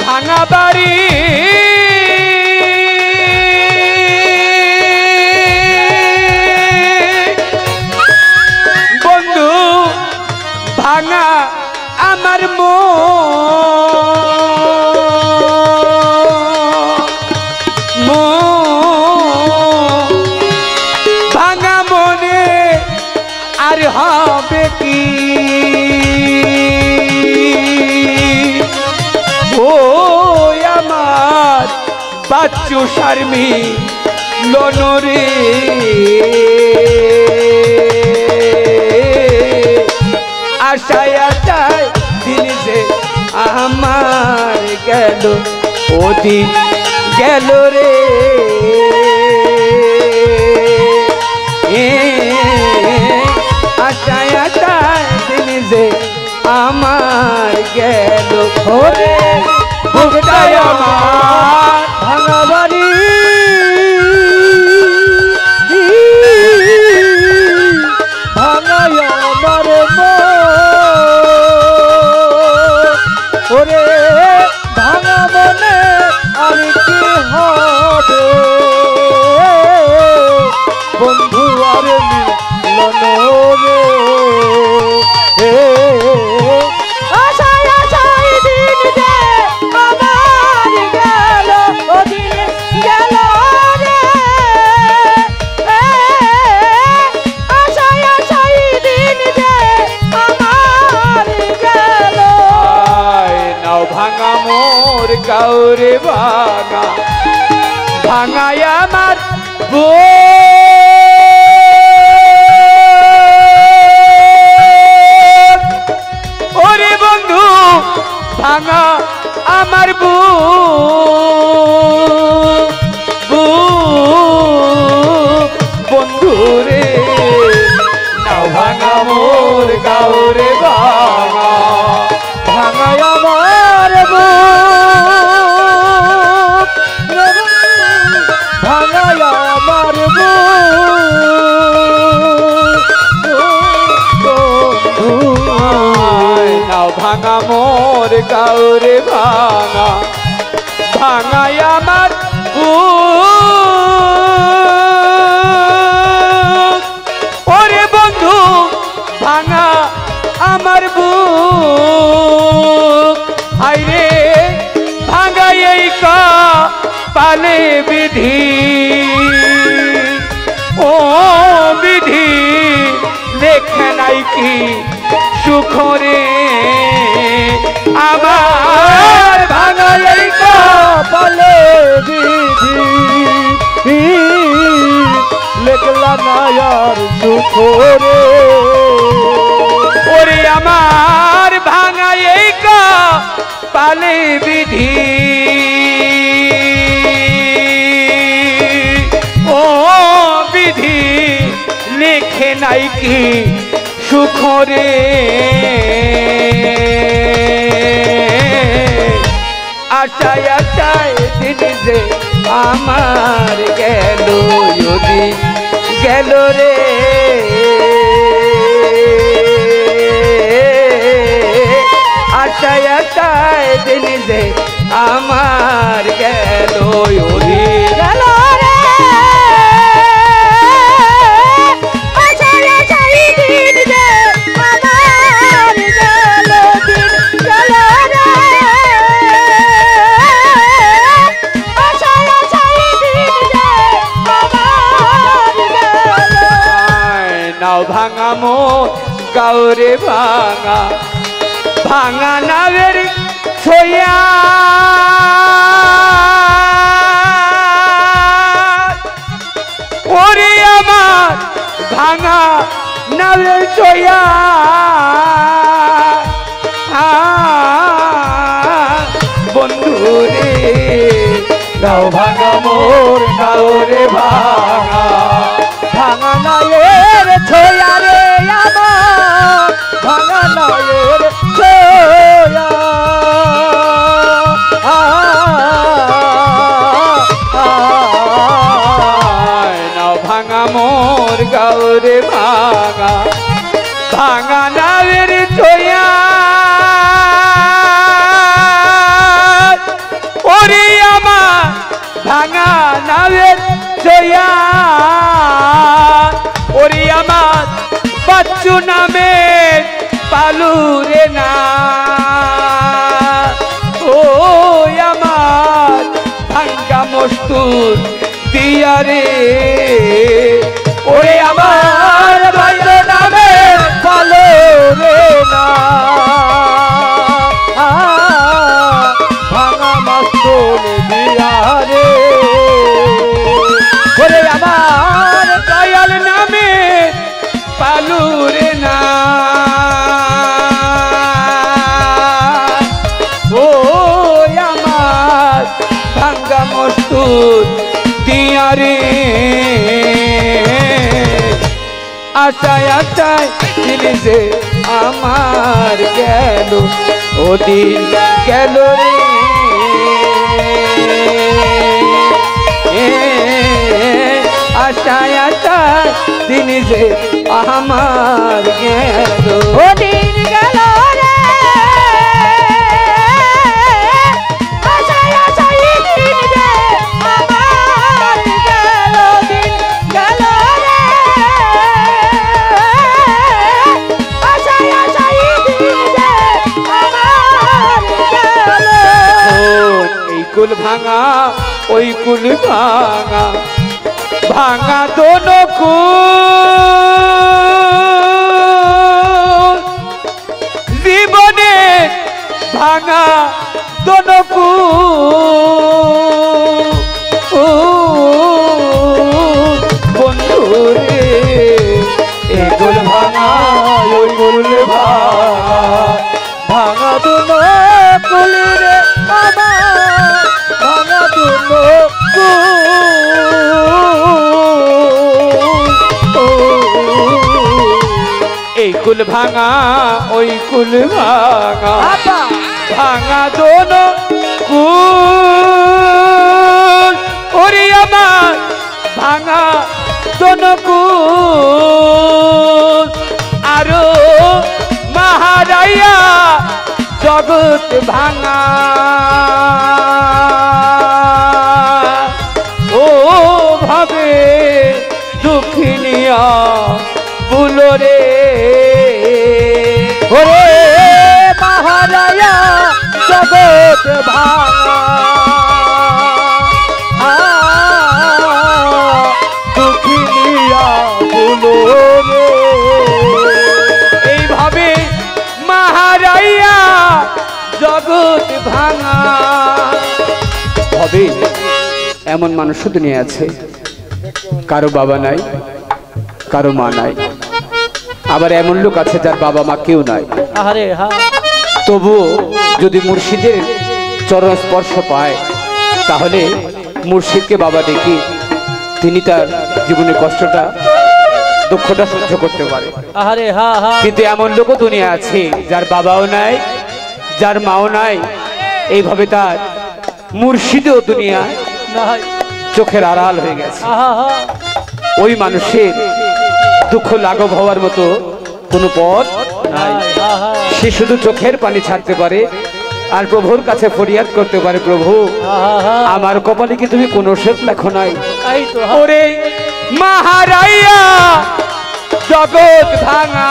ভাঙা বাড়ি বন্ধু ভাঙা আমার ভাঙা মনে আর হবে কি ও আমার বাচ্চু শারমি লনরে আশায় আশায় দিন যে আমার গেল ওদিন গেল রে আশায় আশায় দিন যে আমার গেল ওরে বুকটায় আমার ভাঙা বাড়ি ভাঙায় আমার ওরে ভাঙা মনে আর কি হবে বন্ধু আর মিলন রে আশায় আশায় দিন যে আমার গেল ওদিন গেল রে আশায় আশায় দিন যে আমার গেল নাও ভাঙা মোর কাউরে ভাঙা ভাঙায় আমার ওরে বন্ধু ভাঙা আমার বন্ধু রে নাও ভাঙা মোর কাউরে ভাঙা ভাঙায় আমার ভাঙায় আমার নাও ভাঙা মোর কাউরে ভাঙা ভাঙায় আমার ওরে বন্ধু ভাঙা আমার হাইরে ভাঙা এই পালে বিধি ও বিধি লেখা নাই কি সুখরে আমার ভাঙা এই পালে বিধি লেখলা নাই আর সুখরে ওরে আমার ভাঙা এই পালে বিধি ও বিধি লেখে নাই কি সুখরে আশায় আশায় দিন যে আমার গেল ওদিন গেল রে আশায় আশায় দিন যে আমার গেল ওদিন গেল রে আশায় আশায় দিন যে আমার গেল দিন গেল রে আশায় আশায় দিন যে আমার গেল নাও ভাঙা মোর কাউরে ভাঙা ভাঙা নাবের ছোয়া ওরে আমার ভাঙা নাবের ছোয়া বন্ধু রে গাও ভাঙা মোর কাউরে ভাঙা ভাঙা নায়ের ছোয়া রে আমার ভাঙা নায়ের ছোয়া নাও ভাঙা মোর গাউরে ভাঙা ভাঙা নায়ের ছোয়া মস্তুর দিয়া রে ওরে আমার দয়াল নামে ভালো রে না ভাঙা মস্তুর দিয়া রে ওরে আমার দয়াল নামে পালুরে না ও আমার ভাঙ্গা মস্তুর দিয়া রে আশায় আশায় দিল যে আমার গেল ও দিন গেল রে আশায় আশায় দিন যে আমার গেল ও দিন গেল রে আশায় আশায় দিন যে আমার গেল দিন গেল রে আশায় আশায় দিন যে আমার গেল এই কুল ভাঙা ওই কুল ভাঙা ভাঙা দোনো কুল জীবনে ভাঙা দোনো কুল বন্ধু রে এই কুল ভাঙা ওই কুল ভাঙা ভাঙা দুনো কুল রে আমার ভাঙা দুনো এই কুল ভাঙা ওই কুল ভাঙা ভাঙা দোনো কুল ওরে আমার ভাঙা দোনো কুল আরো মহারায়া জগৎ ভাঙা ও ভাবে দুঃখিনিয়া বুলো রে ওরে মহারায়া জগৎ ভাঙা দুঃখিনিয়া বলো রে এইভাবে মহারায়া জগৎ ভাঙা হবে এমন মানুষ দুনিয়া আছে কারো বাবা নাই কারো মা নাই আবার এমন লোক আছে যার বাবা মা কেউ নাই আরে হ্যাঁ তবুও যদি মুর্শিদের চরণ স্পর্শ পায় তাহলে মুর্শিদকে বাবা ডেকে তিনি তার জীবনের কষ্টটা দুঃখটা সহ্য করতে পারে আরে হ্যাঁ হ্যাঁ কিন্তু এমন লোকও দুনিয়া আছে যার বাবাও নাই যার মাও নাই এইভাবে তার মুর্শিদও দুনিয়া নাই চোখের আড়াল হয়ে গেছে হ্যাঁ ওই মানুষের দুঃখ লাঘব হওয়ার মতো কোনো পথ নাই সে শুধু চোখের পানি ছাড়তে পারে আর প্রভুর কাছে ফরিয়াদ করতে পারে প্রভু আমার কপালে কি তুমি কোনো শেষ লেখো নাই ওরে মহারায়া জগৎ ভাঙা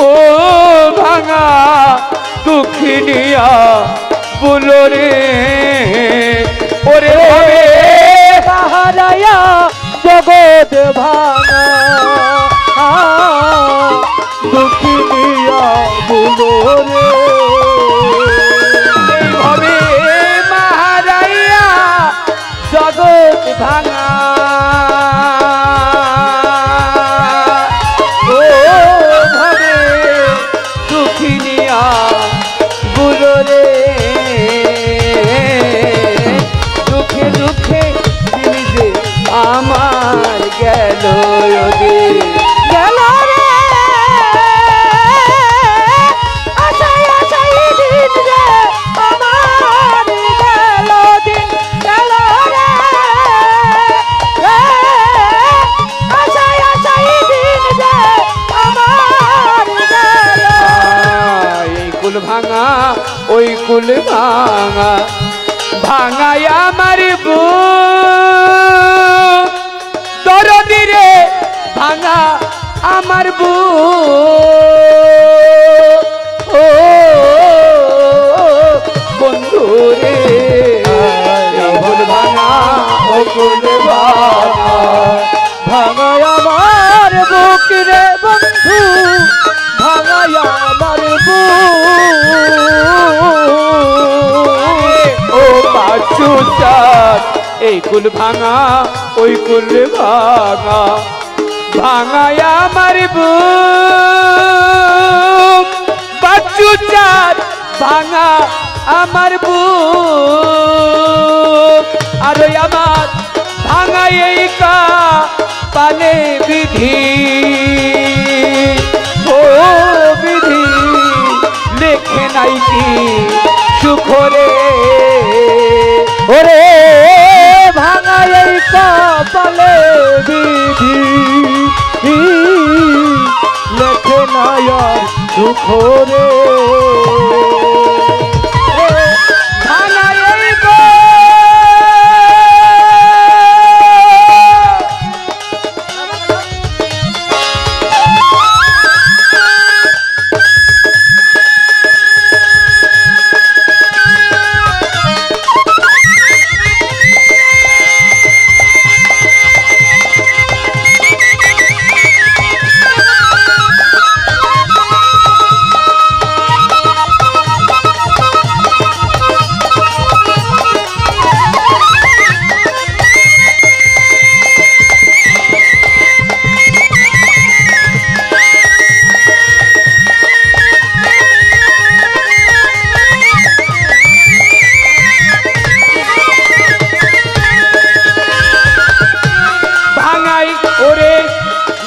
ও ভাঙা দুঃখিনিয়া বলো রে ওরে ওরে মহারায়া জগৎ ভাঙা দুঃখিনিয়া বলো রে এইভাবে মহারায়া জগৎ ভাঙা ও ভাবে দুঃখিনিয়া বলো রে দুঃখে দুঃখে দিল যে আমার গেল ওদের গেল রে আশায় আশায় দিন রে আমার গেল দিন গেল রে আশায় আশায় দিন রে আমার গেল এই কুল ভাঙা ওই কুল ভাঙা ভাঙায় আমার বুক দরদি রে ভাঙা আমার বুক ও এই কুল ভাঙা ওই কুল ভাঙা ভাঙায় আমার বুক বাচ্চু চাঁদ ভাঙা আমার বুক আর ওই আমার ভাঙা এই কা পালে বিধি ও বিধি লেখে নাই কি সুখরে ওরে ভাঙা এই কপালে বিধি লেখে না আর দুঃখ রে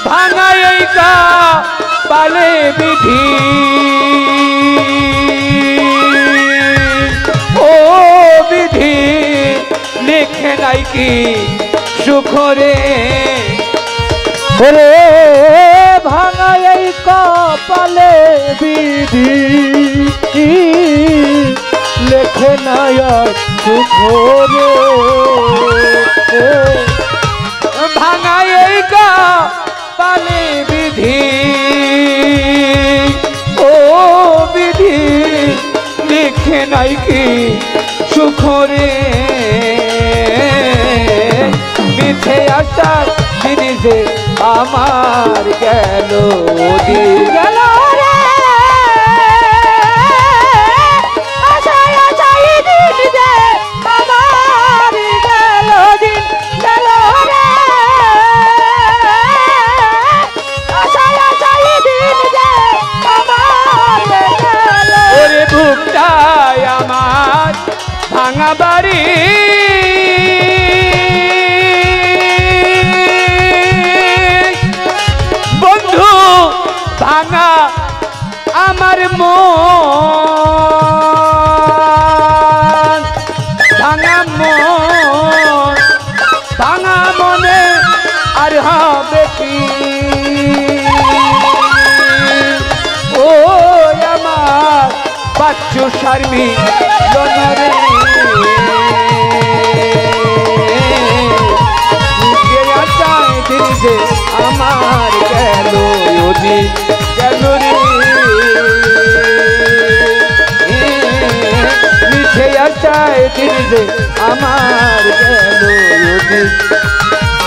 ভাঙা এই পালে বিধি ও বিধি লিখে নাই কি সুখরে ওরে ভাঙা এই কপালে বিধি লেখে না আর দুঃখ রে ভাঙা এই পালে বিধি ও বিধি লিখে নাই কি সুখরে মিথে আশার জিনিসে আমার গেল দিন গেল রে আশায় আশায় দিন যে আমার গেল দিন গেল রে আশায় আশায় দিন যে আমার গেল ওরে বুকটায় আমার ভাঙা বাড়ি বন্ধু ভাঙা আমার মন ভাঙা মন ভাঙা মনে আর হবে কি ও আমার বাচ্চু শারমি জনরে দিন যে আমার গেল দিন গেল রে মিঠে আশায় দিন যে আমার গেল দিন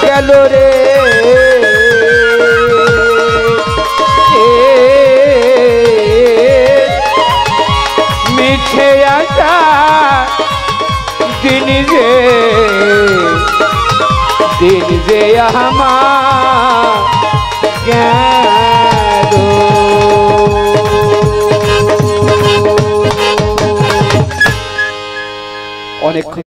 গেল রে মিঠে আশা দিন যে আমার গেল অনেক